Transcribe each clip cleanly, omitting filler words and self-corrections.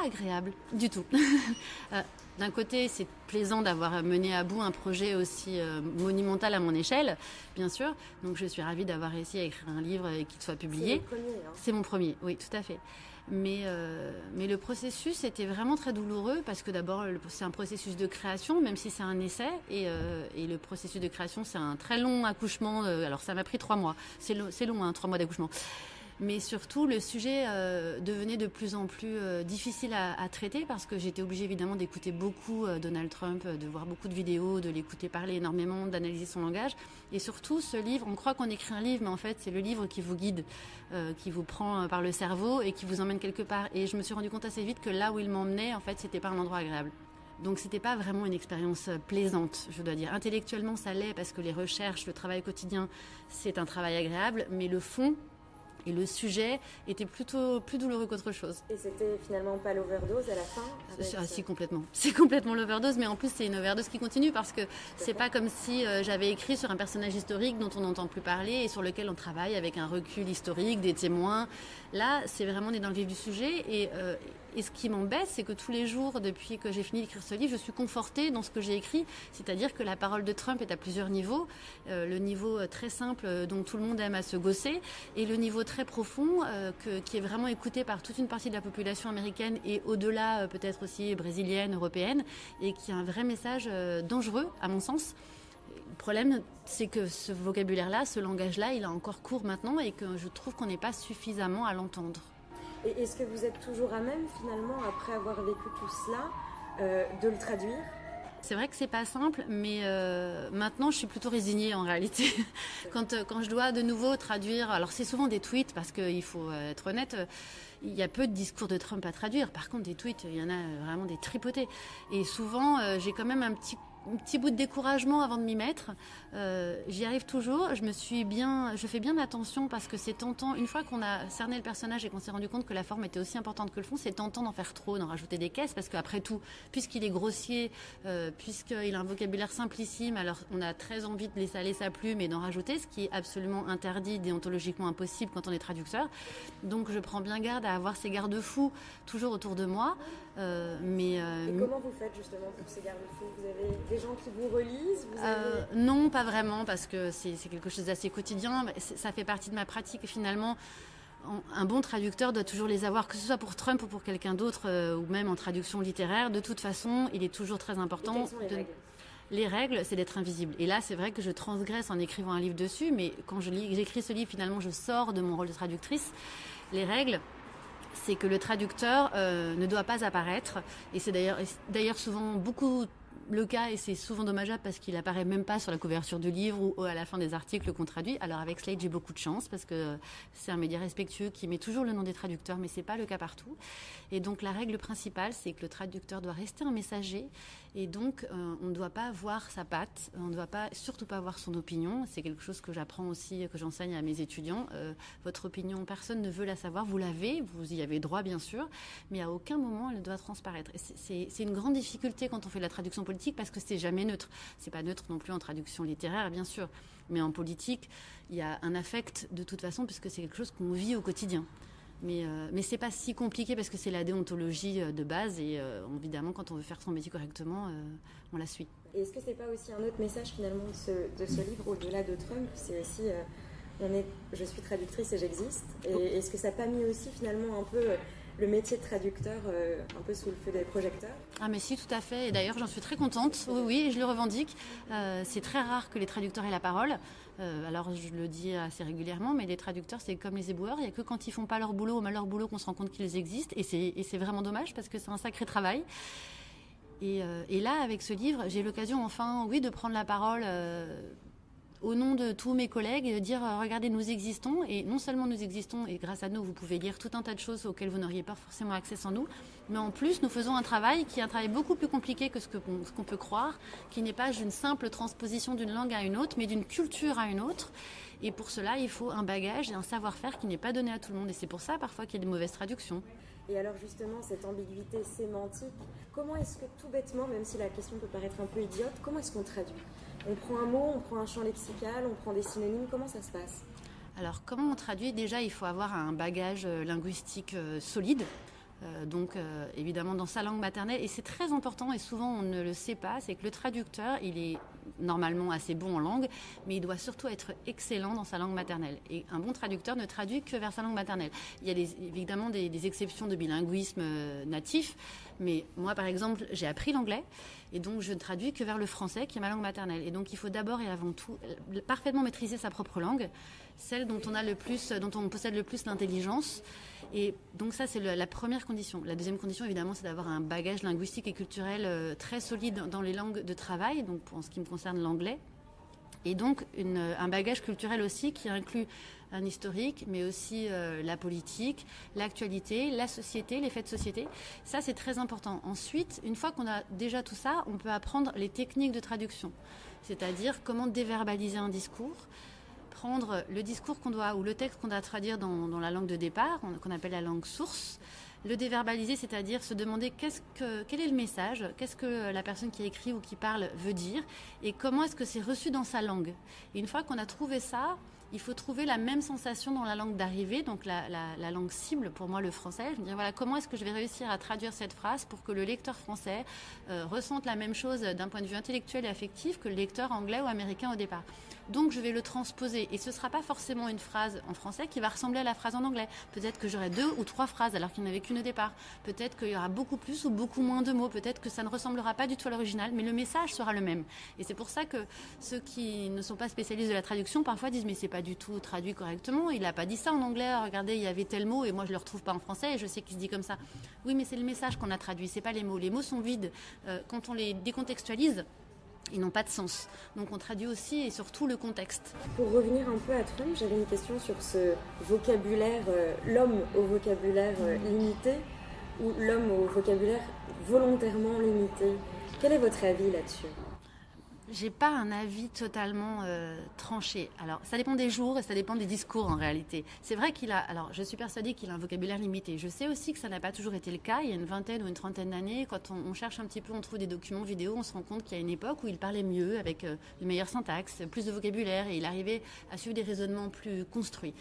agréable du tout. D'un côté, c'est plaisant d'avoir mené à bout un projet aussi monumental à mon échelle, bien sûr. Donc je suis ravie d'avoir réussi à écrire un livre et qu'il soit publié. C'est le premier, hein. C'est mon premier, oui, tout à fait. Mais le processus était vraiment très douloureux parce que d'abord, c'est un processus de création, même si c'est un essai. Et le processus de création, c'est un très long accouchement. Alors, ça m'a pris 3 mois. C'est long, hein, 3 mois d'accouchement. Mais surtout, le sujet devenait de plus en plus difficile à traiter parce que j'étais obligée évidemment d'écouter beaucoup Donald Trump, de voir beaucoup de vidéos, de l'écouter parler énormément, d'analyser son langage. Et surtout, ce livre, on croit qu'on écrit un livre, mais en fait, c'est le livre qui vous guide, qui vous prend par le cerveau et qui vous emmène quelque part. Et je me suis rendu compte assez vite que là où il m'emmenait, en fait, c'était pas un endroit agréable. Donc c'était pas vraiment une expérience plaisante, je dois dire. Intellectuellement, ça l'est parce que les recherches, le travail quotidien, c'est un travail agréable, mais le fond et le sujet était plutôt plus douloureux qu'autre chose. Et c'était finalement pas l'overdose à la fin Si, complètement. C'est complètement l'overdose, mais en plus c'est une overdose qui continue parce que c'est pas comme si j'avais écrit sur un personnage historique dont on n'entend plus parler et sur lequel on travaille avec un recul historique, des témoins. Là, c'est vraiment, on est dans le vif du sujet et ce qui m'embête, c'est que tous les jours, depuis que j'ai fini d'écrire ce livre, je suis confortée dans ce que j'ai écrit. C'est-à-dire que la parole de Trump est à plusieurs niveaux. Le niveau très simple dont tout le monde aime à se gausser et le niveau très profond qui est vraiment écouté par toute une partie de la population américaine et au-delà peut-être aussi brésilienne, européenne, et qui a un vrai message dangereux, à mon sens. Le problème, c'est que ce vocabulaire-là, ce langage-là, il est encore court maintenant et que je trouve qu'on n'est pas suffisamment à l'entendre. Et est-ce que vous êtes toujours à même, finalement, après avoir vécu tout cela, de le traduire ? C'est vrai que c'est pas simple, mais maintenant je suis plutôt résignée en réalité. Quand je dois de nouveau traduire, alors c'est souvent des tweets parce qu'il faut être honnête, il y a peu de discours de Trump à traduire. Par contre, des tweets, il y en a vraiment des tripotés. Et souvent, j'ai quand même un petit bout de découragement avant de m'y mettre. J'y arrive toujours. Je fais bien attention parce que c'est tentant. Une fois qu'on a cerné le personnage et qu'on s'est rendu compte que la forme était aussi importante que le fond, c'est tentant d'en faire trop, d'en rajouter des caisses parce qu'après tout, puisqu'il est grossier, puisqu'il a un vocabulaire simplissime, alors on a très envie de laisser aller sa plume et d'en rajouter, ce qui est absolument interdit, déontologiquement impossible quand on est traducteur. Donc je prends bien garde à avoir ces garde-fous toujours autour de moi. Et comment vous faites justement pour ces garde-fous ? Vous avez des gens qui vous relisent ? Non, pas vraiment, parce que c'est quelque chose d'assez quotidien. Ça fait partie de ma pratique. Finalement, un bon traducteur doit toujours les avoir, que ce soit pour Trump ou pour quelqu'un d'autre, ou même en traduction littéraire. De toute façon, il est toujours très important. Et quelles sont les règles ? Les règles, c'est d'être invisible. Et là, c'est vrai que je transgresse en écrivant un livre dessus, mais quand j'écris ce livre, finalement, je sors de mon rôle de traductrice. Les règles, c'est que le traducteur ne doit pas apparaître. Et c'est d'ailleurs souvent beaucoup le cas, et c'est souvent dommageable parce qu'il apparaît même pas sur la couverture du livre ou à la fin des articles qu'on traduit. Alors avec Slate, j'ai beaucoup de chance parce que c'est un média respectueux qui met toujours le nom des traducteurs, mais c'est pas le cas partout. Et donc la règle principale, c'est que le traducteur doit rester un messager et donc on ne doit pas voir sa patte, on ne doit surtout pas voir son opinion. C'est quelque chose que j'apprends aussi, que j'enseigne à mes étudiants. Votre opinion, personne ne veut la savoir, vous l'avez, vous y avez droit bien sûr, mais à aucun moment elle ne doit transparaître. Et c'est une grande difficulté quand on fait de la traduction politique parce que c'est jamais neutre. C'est pas neutre non plus en traduction littéraire, bien sûr. Mais en politique, il y a un affect de toute façon puisque c'est quelque chose qu'on vit au quotidien. Mais c'est pas si compliqué parce que c'est la déontologie de base et évidemment, quand on veut faire son métier correctement, on la suit. Et est-ce que c'est pas aussi un autre message finalement de ce livre au-delà de Trump ? C'est aussi je suis traductrice et j'existe. Et est-ce que ça n'a pas mis aussi finalement un peu le métier de traducteur un peu sous le feu des projecteurs ? Ah mais si, tout à fait. Et d'ailleurs, j'en suis très contente. Oui, je le revendique. C'est très rare que les traducteurs aient la parole. Alors, je le dis assez régulièrement, mais les traducteurs, c'est comme les éboueurs. Il n'y a que quand ils font pas leur boulot ou mal leur boulot qu'on se rend compte qu'ils existent. Et c'est vraiment dommage parce que c'est un sacré travail. Et là, avec ce livre, j'ai l'occasion enfin, oui, de prendre la parole au nom de tous mes collègues et de dire regardez, nous existons, et non seulement nous existons et grâce à nous vous pouvez lire tout un tas de choses auxquelles vous n'auriez pas forcément accès sans nous, mais en plus nous faisons un travail qui est un travail beaucoup plus compliqué que ce qu'on peut croire, qui n'est pas une simple transposition d'une langue à une autre, mais d'une culture à une autre. Et pour cela il faut un bagage et un savoir-faire qui n'est pas donné à tout le monde, et c'est pour ça parfois qu'il y a des mauvaises traductions. Et alors justement, cette ambiguïté sémantique, comment est-ce que tout bêtement, même si la question peut paraître un peu idiote, comment est-ce qu'on traduit ? On prend un mot, on prend un champ lexical, on prend des synonymes, comment ça se passe ? Alors comment on traduit ? Déjà, il faut avoir un bagage linguistique solide. Évidemment dans sa langue maternelle. Et c'est très important, et souvent on ne le sait pas, c'est que le traducteur, il est normalement assez bon en langue, mais il doit surtout être excellent dans sa langue maternelle. Et un bon traducteur ne traduit que vers sa langue maternelle. Il y a évidemment des exceptions de bilinguisme natif, mais moi par exemple j'ai appris l'anglais, et donc je ne traduis que vers le français qui est ma langue maternelle. Et donc il faut d'abord et avant tout parfaitement maîtriser sa propre langue, celle dont on possède le plus l'intelligence. Et donc ça, c'est la première condition. La deuxième condition, évidemment, c'est d'avoir un bagage linguistique et culturel très solide dans les langues de travail, donc en ce qui me concerne l'anglais. Et donc un bagage culturel aussi qui inclut un historique, mais aussi la politique, l'actualité, la société, les faits de société. Ça, c'est très important. Ensuite, une fois qu'on a déjà tout ça, on peut apprendre les techniques de traduction, c'est-à-dire comment déverbaliser un discours, prendre le discours qu'on doit ou le texte qu'on doit traduire dans la langue de départ, qu'on appelle la langue source, le déverbaliser, c'est-à-dire se demander quel est le message, qu'est-ce que la personne qui écrit ou qui parle veut dire et comment est-ce que c'est reçu dans sa langue. Et une fois qu'on a trouvé ça, il faut trouver la même sensation dans la langue d'arrivée, donc la langue cible, pour moi le français. Je me dis voilà, comment est-ce que je vais réussir à traduire cette phrase pour que le lecteur français ressente la même chose d'un point de vue intellectuel et affectif que le lecteur anglais ou américain au départ. Donc je vais le transposer et ce ne sera pas forcément une phrase en français qui va ressembler à la phrase en anglais. Peut-être que j'aurai 2 ou 3 phrases alors qu'il n'y en avait qu'une au départ. Peut-être qu'il y aura beaucoup plus ou beaucoup moins de mots. Peut-être que ça ne ressemblera pas du tout à l'original, mais le message sera le même. Et c'est pour ça que ceux qui ne sont pas spécialistes de la traduction parfois disent mais c'est pas du tout traduit correctement. Il n'a pas dit ça en anglais. Regardez, il y avait tel mot et moi je le retrouve pas en français et je sais qu'il se dit comme ça. Oui, mais c'est le message qu'on a traduit, c'est pas les mots. Les mots sont vides. Quand on les décontextualise, ils n'ont pas de sens. Donc on traduit aussi et surtout le contexte. Pour revenir un peu à Trump, j'avais une question sur ce vocabulaire, l'homme au vocabulaire limité ou l'homme au vocabulaire volontairement limité. Quel est votre avis là-dessus ? J'ai pas un avis totalement tranché. Alors, ça dépend des jours et ça dépend des discours en réalité. C'est vrai je suis persuadée qu'il a un vocabulaire limité. Je sais aussi que ça n'a pas toujours été le cas. Il y a une vingtaine ou une trentaine d'années, quand on cherche un petit peu, on trouve des documents vidéo, on se rend compte qu'il y a une époque où il parlait mieux, avec de meilleure syntaxe, plus de vocabulaire et il arrivait à suivre des raisonnements plus construits.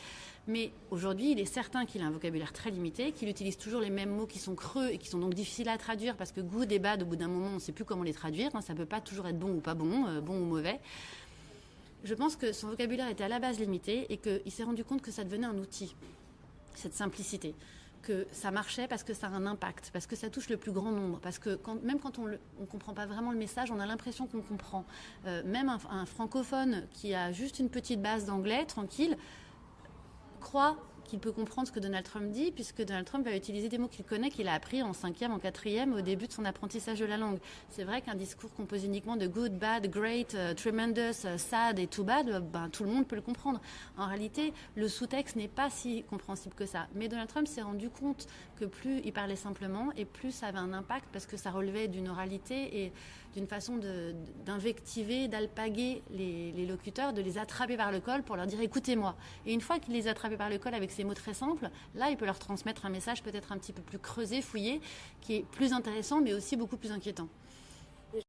Mais aujourd'hui, il est certain qu'il a un vocabulaire très limité, qu'il utilise toujours les mêmes mots qui sont creux et qui sont donc difficiles à traduire parce que good et bad, au bout d'un moment, on ne sait plus comment les traduire. Ça ne peut pas toujours être bon ou pas bon, bon ou mauvais. Je pense que son vocabulaire était à la base limité et qu'il s'est rendu compte que ça devenait un outil, cette simplicité. Que ça marchait parce que ça a un impact, parce que ça touche le plus grand nombre, parce que même quand on ne comprend pas vraiment le message, on a l'impression qu'on comprend. Même un francophone qui a juste une petite base d'anglais, tranquille, croit qu'il peut comprendre ce que Donald Trump dit, puisque Donald Trump va utiliser des mots qu'il connaît, qu'il a appris en 5e, en 4e, au début de son apprentissage de la langue. C'est vrai qu'un discours composé uniquement de good, bad, great, tremendous, sad et too bad, tout le monde peut le comprendre. En réalité, le sous-texte n'est pas si compréhensible que ça. Mais Donald Trump s'est rendu compte que plus il parlait simplement et plus ça avait un impact parce que ça relevait d'une oralité et d'une façon d'invectiver, d'alpaguer les locuteurs, de les attraper par le col pour leur dire « écoutez-moi ». Et une fois qu'il les a attrapés par le col avec ces mots très simples, là, il peut leur transmettre un message peut-être un petit peu plus creusé, fouillé, qui est plus intéressant, mais aussi beaucoup plus inquiétant.